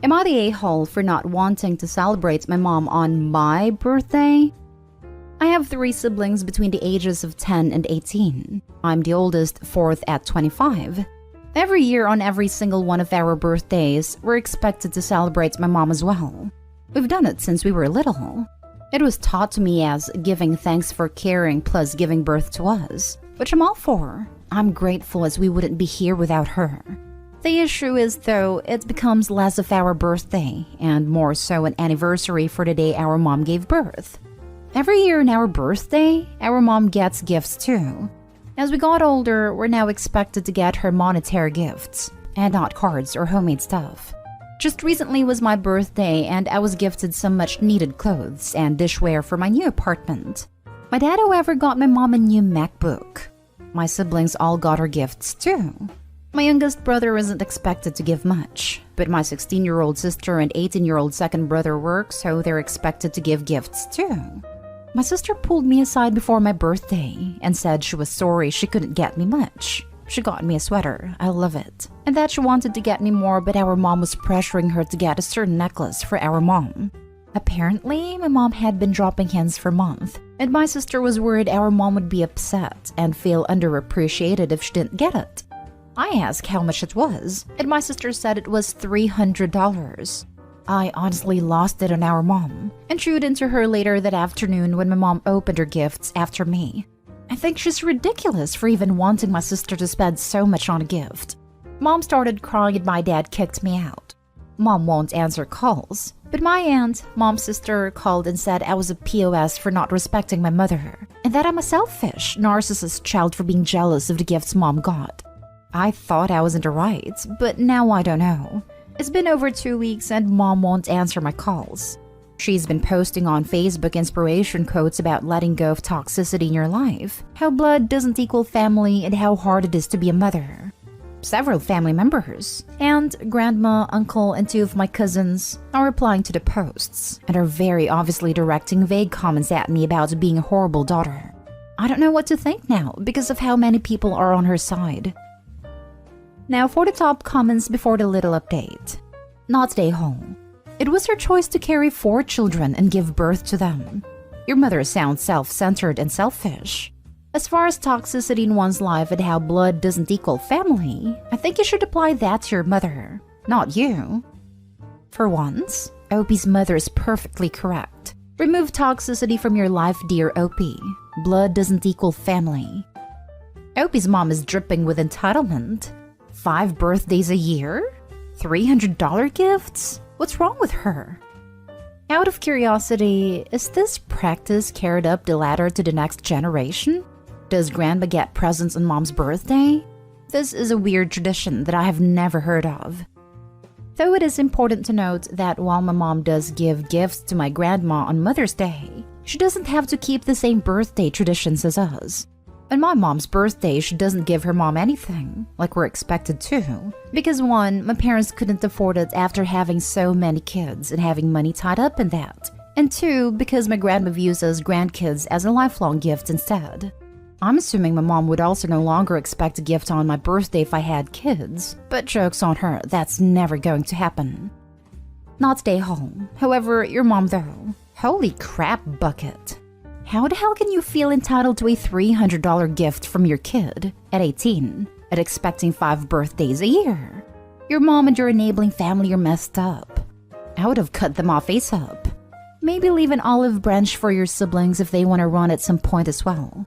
Am I the a-hole for not wanting to celebrate my mom on my birthday? I have 3 siblings between the ages of 10 and 18. I'm the oldest, 4th at 25. Every year on every single one of our birthdays, we're expected to celebrate my mom as well. We've done it since we were little. It was taught to me as giving thanks for caring plus giving birth to us, which I'm all for. I'm grateful as we wouldn't be here without her. The issue is, though, it becomes less of our birthday and more so an anniversary for the day our mom gave birth. Every year on our birthday, our mom gets gifts too. As we got older, we're now expected to get her monetary gifts, and not cards or homemade stuff. Just recently was my birthday and I was gifted some much needed clothes and dishware for my new apartment. My dad, however, got my mom a new MacBook. My siblings all got her gifts too. My youngest brother isn't expected to give much, but my 16-year-old sister and 18-year-old second brother work, so they're expected to give gifts too. My sister pulled me aside before my birthday and said she was sorry she couldn't get me much. She got me a sweater, I love it, and that she wanted to get me more, but our mom was pressuring her to get a certain necklace for our mom. Apparently, my mom had been dropping hints for months, and my sister was worried our mom would be upset and feel underappreciated if she didn't get it. I asked how much it was, and my sister said it was $300. I honestly lost it on our mom, and chewed into her later that afternoon when my mom opened her gifts after me. I think she's ridiculous for even wanting my sister to spend so much on a gift. Mom started crying and my dad kicked me out. Mom won't answer calls, but my aunt, mom's sister, called and said I was a POS for not respecting my mother, and that I'm a selfish, narcissist child for being jealous of the gifts mom got. I thought I was in the right, but now I don't know. It's been over 2 weeks and mom won't answer my calls. She's been posting on Facebook inspiration quotes about letting go of toxicity in your life, how blood doesn't equal family, and how hard it is to be a mother. Several family members, and grandma, uncle, and 2 of my cousins are replying to the posts and are very obviously directing vague comments at me about being a horrible daughter. I don't know what to think now because of how many people are on her side. Now for the top comments before the little update. Not stay home. It was her choice to carry 4 children and give birth to them. Your mother sounds self-centered and selfish. As far as toxicity in one's life and how blood doesn't equal family, I think you should apply that to your mother, not you. For once, Opie's mother is perfectly correct. Remove toxicity from your life, dear Opie. Blood doesn't equal family. Opie's mom is dripping with entitlement. 5 birthdays a year? $300 gifts? What's wrong with her? Out of curiosity, is this practice carried up the ladder to the next generation? Does grandma get presents on mom's birthday? This is a weird tradition that I have never heard of. Though it is important to note that while my mom does give gifts to my grandma on Mother's Day, she doesn't have to keep the same birthday traditions as us. On my mom's birthday, she doesn't give her mom anything, like we're expected to. Because 1, my parents couldn't afford it after having so many kids and having money tied up in that. And 2, because my grandma views us grandkids as a lifelong gift instead. I'm assuming my mom would also no longer expect a gift on my birthday if I had kids, but joke's on her, that's never going to happen. Not stay home. However, your mom though. Holy crap bucket. How the hell can you feel entitled to a $300 gift from your kid at 18 and expecting 5 birthdays a year? Your mom and your enabling family are messed up. I would have cut them off ASAP. Maybe leave an olive branch for your siblings if they want to run at some point as well.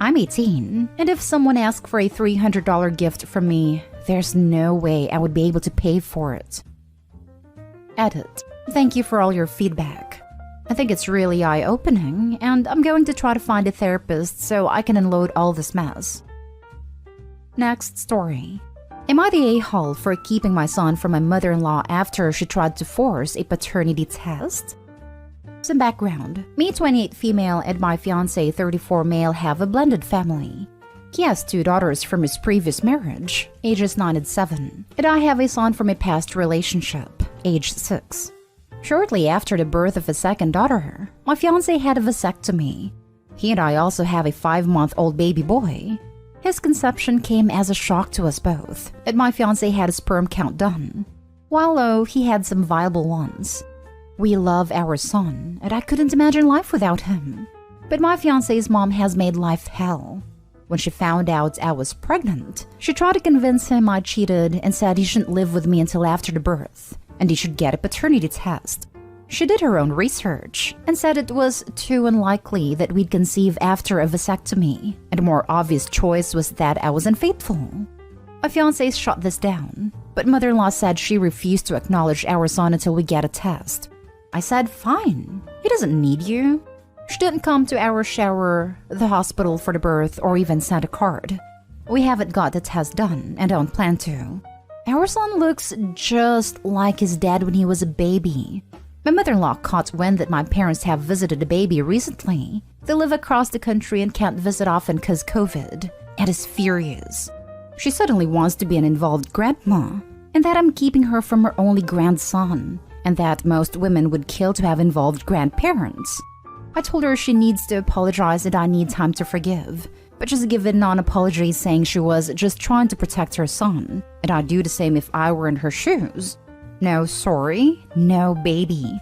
I'm 18, and if someone asked for a $300 gift from me, there's no way I would be able to pay for it. Edit. Thank you for all your feedback. I think it's really eye-opening, and I'm going to try to find a therapist so I can unload all this mess. Next story. Am I the a-hole for keeping my son from my mother-in-law after she tried to force a paternity test? Some background. Me, 28 female, and my fiancé, 34 male, have a blended family. He has 2 daughters from his previous marriage, ages 9 and 7, and I have a son from a past relationship, aged 6. Shortly after the birth of a second daughter, my fiancé had a vasectomy. He and I also have a 5-month-old baby boy. His conception came as a shock to us both, and my fiancé had a sperm count done. While he had some viable ones. We love our son, and I couldn't imagine life without him. But my fiancé's mom has made life hell. When she found out I was pregnant, she tried to convince him I cheated and said he shouldn't live with me until after the birth, and he should get a paternity test. She did her own research and said it was too unlikely that we'd conceive after a vasectomy, and a more obvious choice was that I was unfaithful. My fiancé shot this down, but mother-in-law said she refused to acknowledge our son until we get a test. I said, fine, he doesn't need you. She didn't come to our shower, the hospital for the birth, or even send a card. We haven't got the test done and don't plan to. Our son looks just like his dad when he was a baby. My mother-in-law caught wind that my parents have visited a baby recently. They live across the country and can't visit often because COVID, and is furious. She suddenly wants to be an involved grandma, and that I'm keeping her from her only grandson, and that most women would kill to have involved grandparents. I told her she needs to apologize and I need time to forgive, but she's given non-apology saying she was just trying to protect her son, and I'd do the same if I were in her shoes. No sorry, no baby.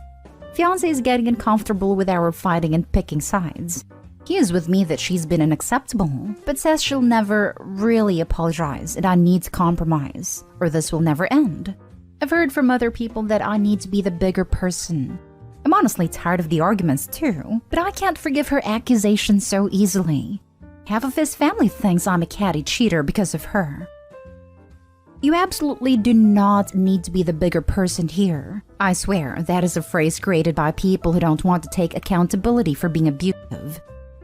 Fiancé is getting uncomfortable with our fighting and picking sides. He is with me that she's been unacceptable, but says she'll never really apologize and I need to compromise, or this will never end. I've heard from other people that I need to be the bigger person. I'm honestly tired of the arguments too, but I can't forgive her accusations so easily. Half of his family thinks I'm a catty cheater because of her. You absolutely do not need to be the bigger person here. I swear, that is a phrase created by people who don't want to take accountability for being abusive.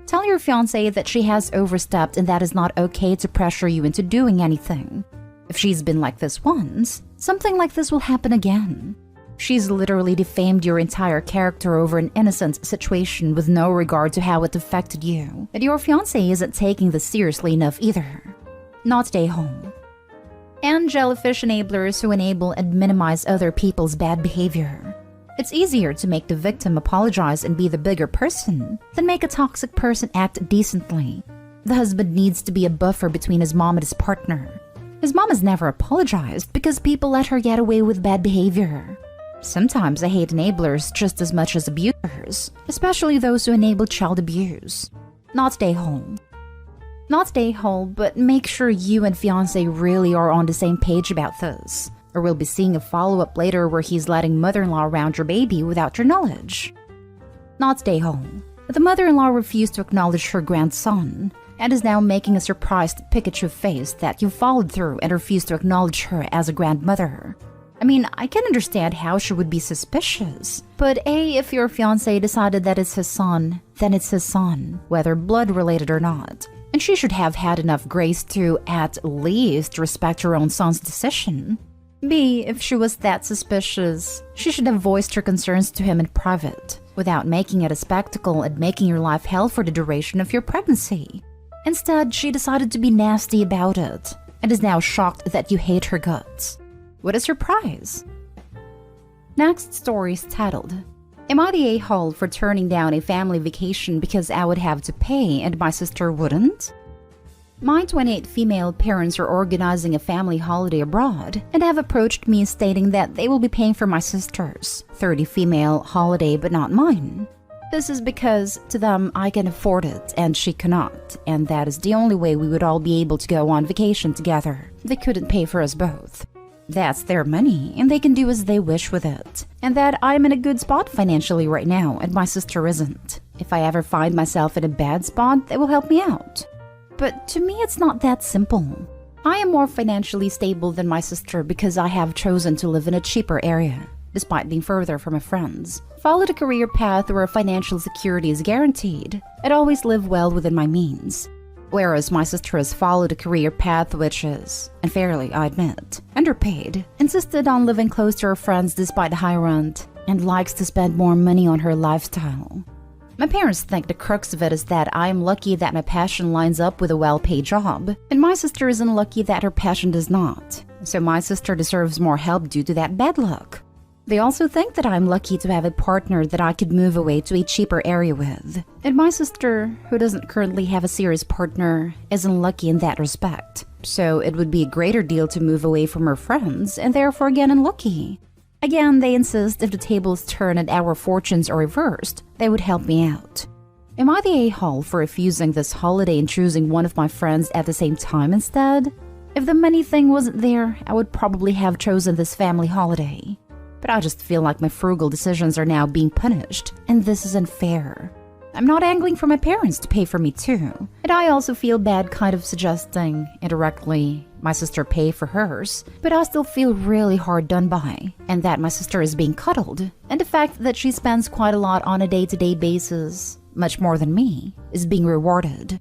Tell your fiancée that she has overstepped and that is not okay to pressure you into doing anything. If she's been like this once, something like this will happen again. She's literally defamed your entire character over an innocent situation with no regard to how it affected you. And your fiancé isn't taking this seriously enough either. Not stay home. And jellyfish enablers who enable and minimize other people's bad behavior. It's easier to make the victim apologize and be the bigger person than make a toxic person act decently. The husband needs to be a buffer between his mom and his partner. His mom has never apologized because people let her get away with bad behavior. Sometimes I hate enablers just as much as abusers, especially those who enable child abuse. Not stay home. Not stay home, but make sure you and fiancé really are on the same page about this, or we'll be seeing a follow-up later where he's letting mother-in-law around your baby without your knowledge. Not stay home. The mother-in-law refused to acknowledge her grandson, and is now making a surprised Pikachu face that you followed through and refused to acknowledge her as a grandmother. I mean, I can understand how she would be suspicious, but if your fiancé decided that it's his son, then it's his son, whether blood-related or not. And she should have had enough grace to, at least, respect her own son's decision. B, if she was that suspicious, she should have voiced her concerns to him in private, without making it a spectacle and making your life hell for the duration of your pregnancy. Instead, she decided to be nasty about it, and is now shocked that you hate her guts. What is her prize? Next story is titled, Am I the a-hole for turning down a family vacation because I would have to pay and my sister wouldn't? My 28 female parents are organizing a family holiday abroad and have approached me stating that they will be paying for my sister's 30 female holiday but not mine. This is because to them I can afford it and she cannot, and that is the only way we would all be able to go on vacation together. They couldn't pay for us both. That's their money, and they can do as they wish with it. And that I'm in a good spot financially right now, and my sister isn't. If I ever find myself in a bad spot, they will help me out. But to me, it's not that simple. I am more financially stable than my sister because I have chosen to live in a cheaper area, despite being further from my friends. Followed a career path where financial security is guaranteed, and always live well within my means. Whereas my sister has followed a career path which is, unfairly I admit, underpaid, insisted on living close to her friends despite the high rent, and likes to spend more money on her lifestyle. My parents think the crux of it is that I am lucky that my passion lines up with a well-paid job, and my sister is unlucky that her passion does not, so my sister deserves more help due to that bad luck. They also think that I'm lucky to have a partner that I could move away to a cheaper area with. And my sister, who doesn't currently have a serious partner, is unlucky in that respect. so it would be a greater deal to move away from her friends and therefore get unlucky. Again, they insist if the tables turn and our fortunes are reversed, they would help me out. Am I the a-hole for refusing this holiday and choosing one of my friends at the same time instead? If the money thing wasn't there, I would probably have chosen this family holiday. But I just feel like my frugal decisions are now being punished, and this is unfair. I'm not angling for my parents to pay for me too, and I also feel bad kind of suggesting, indirectly, my sister pay for hers, but I still feel really hard done by, and that my sister is being cuddled, and the fact that she spends quite a lot on a day-to-day basis, much more than me, is being rewarded.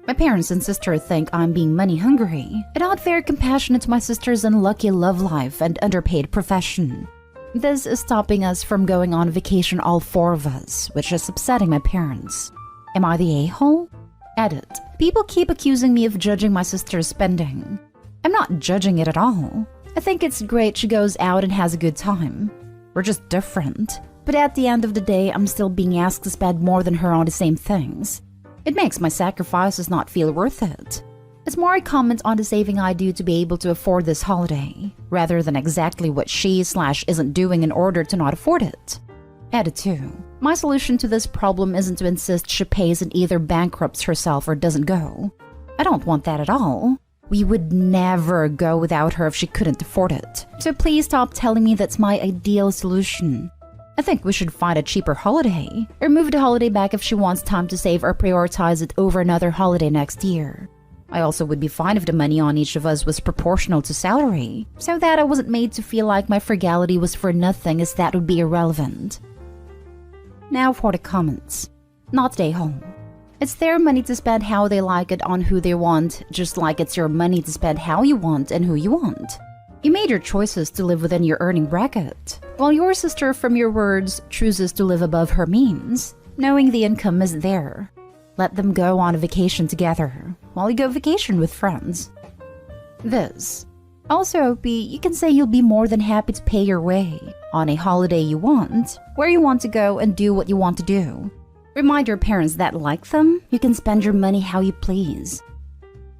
My parents and sister think I'm being money hungry, and not very compassionate to my sister's unlucky love life and underpaid profession. This is stopping us from going on vacation, all four of us, which is upsetting my parents. Am I the a-hole? Edit. People keep accusing me of judging my sister's spending. I'm not judging it at all. I think it's great she goes out and has a good time. We're just different. But at the end of the day, I'm still being asked to spend more than her on the same things. It makes my sacrifices not feel worth it. It's more a comment on the saving I do to be able to afford this holiday, rather than exactly what she/isn't doing in order to not afford it. Edit 2. My solution to this problem isn't to insist she pays and either bankrupts herself or doesn't go. I don't want that at all. We would never go without her if she couldn't afford it. So please stop telling me that's my ideal solution. I think we should find a cheaper holiday, or move the holiday back if she wants time to save or prioritize it over another holiday next year. I also would be fine if the money on each of us was proportional to salary, so that I wasn't made to feel like my frugality was for nothing, as that would be irrelevant. Now for the comments. Not they home. It's their money to spend how they like it on who they want, just like it's your money to spend how you want and who you want. You made your choices to live within your earning bracket, while your sister, from your words, chooses to live above her means, knowing the income is there. Let them go on a vacation together, while you go vacation with friends. This. Also, you can say you'll be more than happy to pay your way, on a holiday you want, where you want to go and do what you want to do. Remind your parents that, like them, you can spend your money how you please.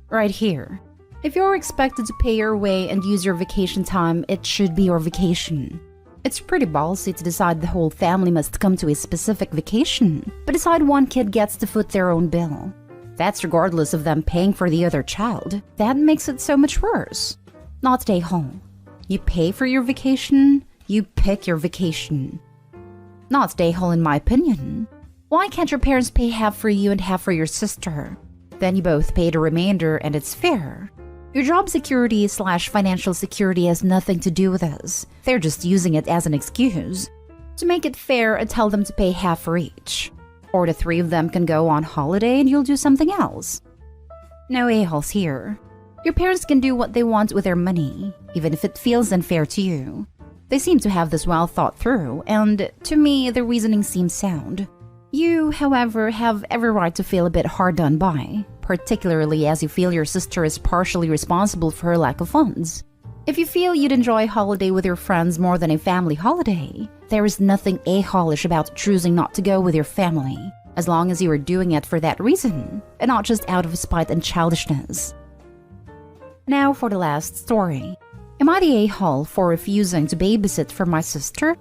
Right here. If you're expected to pay your way and use your vacation time, it should be your vacation. It's pretty ballsy to decide the whole family must come to a specific vacation, but decide one kid gets to foot their own bill. That's regardless of them paying for the other child. That makes it so much worse. Not stay home. You pay for your vacation, you pick your vacation. Not stay home, in my opinion. Why can't your parents pay half for you and half for your sister? Then you both pay the remainder and it's fair. Your job security/financial security has nothing to do with this. They're just using it as an excuse. To make it fair, I tell them to pay half for each. Or the three of them can go on holiday and you'll do something else. No a-holes here. Your parents can do what they want with their money, even if it feels unfair to you. They seem to have this well thought through, and to me, the reasoning seems sound. You, however, have every right to feel a bit hard done by, particularly as you feel your sister is partially responsible for her lack of funds. If you feel you'd enjoy a holiday with your friends more than a family holiday, there is nothing a-holish about choosing not to go with your family, as long as you are doing it for that reason, and not just out of spite and childishness. Now for the last story. Am I the a-hole for refusing to babysit for my sister?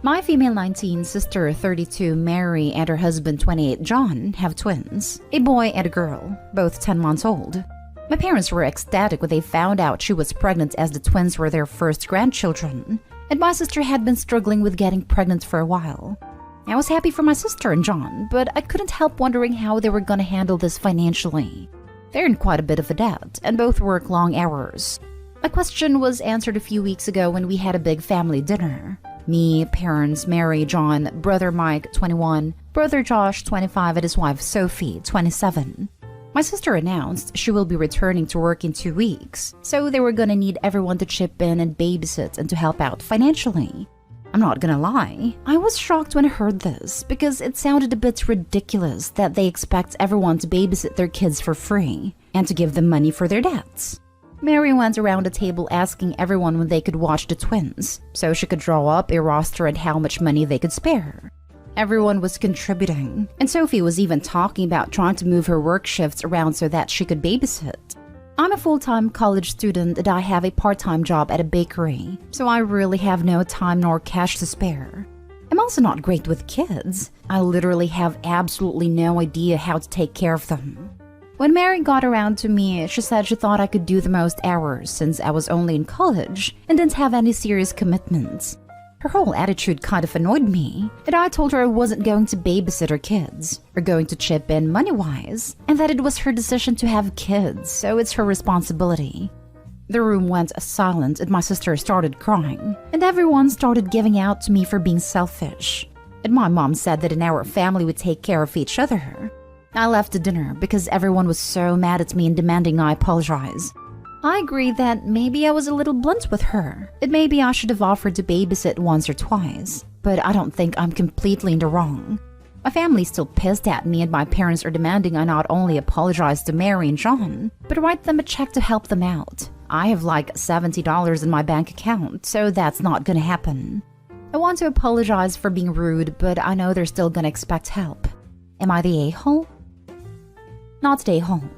My female 19, sister 32, Mary, and her husband 28, John, have twins, a boy and a girl, both 10 months old. My parents were ecstatic when they found out she was pregnant, as the twins were their first grandchildren, and my sister had been struggling with getting pregnant for a while. I was happy for my sister and John, but I couldn't help wondering how they were going to handle this financially. They're in quite a bit of a debt, and both work long hours. My question was answered a few weeks ago when we had a big family dinner. Me, parents, Mary, John, brother Mike, 21, brother Josh, 25, and his wife Sophie, 27. My sister announced she will be returning to work in 2 weeks, so they were gonna need everyone to chip in and babysit and to help out financially. I'm not gonna lie, I was shocked when I heard this because it sounded a bit ridiculous that they expect everyone to babysit their kids for free and to give them money for their debts. Mary went around the table asking everyone when they could watch the twins, so she could draw up a roster and how much money they could spare. Everyone was contributing, and Sophie was even talking about trying to move her work shifts around so that she could babysit. I'm a full-time college student and I have a part-time job at a bakery, so I really have no time nor cash to spare. I'm also not great with kids. I literally have absolutely no idea how to take care of them. When Mary got around to me, she said she thought I could do the most hours since I was only in college and didn't have any serious commitments. Her whole attitude kind of annoyed me, and I told her I wasn't going to babysit her kids or going to chip in money-wise, and that it was her decision to have kids, so it's her responsibility. The room went silent and my sister started crying, and everyone started giving out to me for being selfish. And my mom said that in our family we take care of each other. I left the dinner because everyone was so mad at me and demanding I apologize. I agree that maybe I was a little blunt with her, and maybe I should have offered to babysit once or twice, but I don't think I'm completely in the wrong. My family's still pissed at me and my parents are demanding I not only apologize to Mary and John, but write them a check to help them out. I have like $70 in my bank account, so that's not gonna happen. I want to apologize for being rude, but I know they're still gonna expect help. Am I the a-hole? Not the a-hole.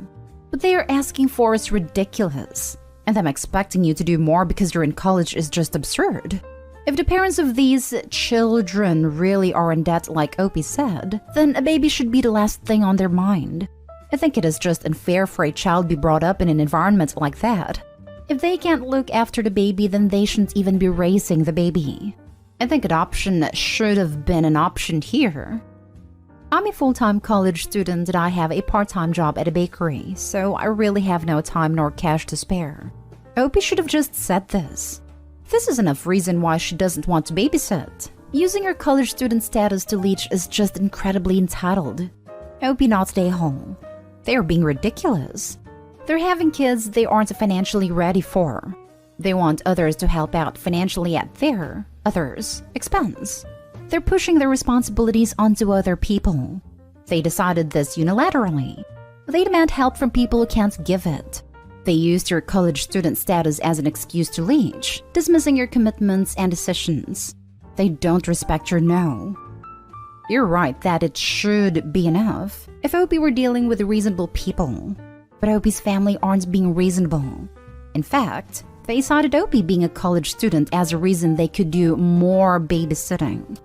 What they are asking for is ridiculous, and them expecting you to do more because you're in college is just absurd. If the parents of these children really are in debt like Opie said, then a baby should be the last thing on their mind. I think it is just unfair for a child to be brought up in an environment like that. If they can't look after the baby, then they shouldn't even be raising the baby. I think adoption should have been an option here. I'm a full-time college student and I have a part-time job at a bakery, so I really have no time nor cash to spare. Opie should have just said this. This is enough reason why she doesn't want to babysit. Using her college student status to leech is just incredibly entitled. Opie not stay home. They are being ridiculous. They're having kids they aren't financially ready for. They want others to help out financially at their, others' expense. They're pushing their responsibilities onto other people. They decided this unilaterally. They demand help from people who can't give it. They used your college student status as an excuse to leech, dismissing your commitments and decisions. They don't respect your no. You're right that it should be enough if Opie were dealing with reasonable people. But Opie's family aren't being reasonable. In fact, they cited Opie being a college student as a reason they could do more babysitting.